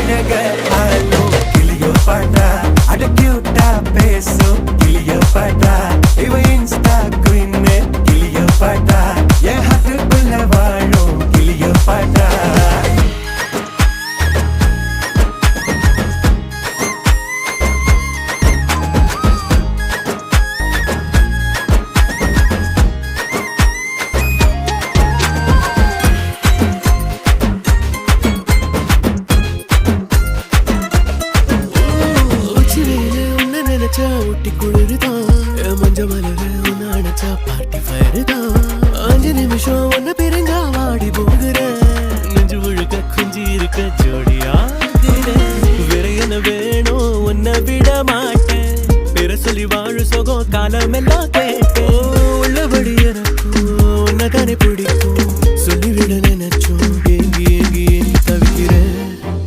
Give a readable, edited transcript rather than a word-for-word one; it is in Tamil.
அழக ஆலோ கிளியோ பாட்டா அட கியூட்டா பேசும் கிளியோ பாட்டா இவ இன்ஸ்டா குயின் கிளியோ பாட்டா என் ஹார்ட்டுக்குள்ள வாழும் கிளியோ பாட்டா ஊட்டி குளிர்தான் மஞ்ச மலர உன்ன அணைச்சா பார்ட்டி ஃபயர் தான் 5 நிமிஷம் ஒன்ன பிரிஞ்சா வாடி போகிறேன் நெஞ்சு முழுக்க குஞ்சி இருக்க ஜோடியாகிறேன் வேற என்ன வேணும் உன்னை விட மாட்டேன் பேர சொல்லி வாழு சோகம் காலம் எல்லாம்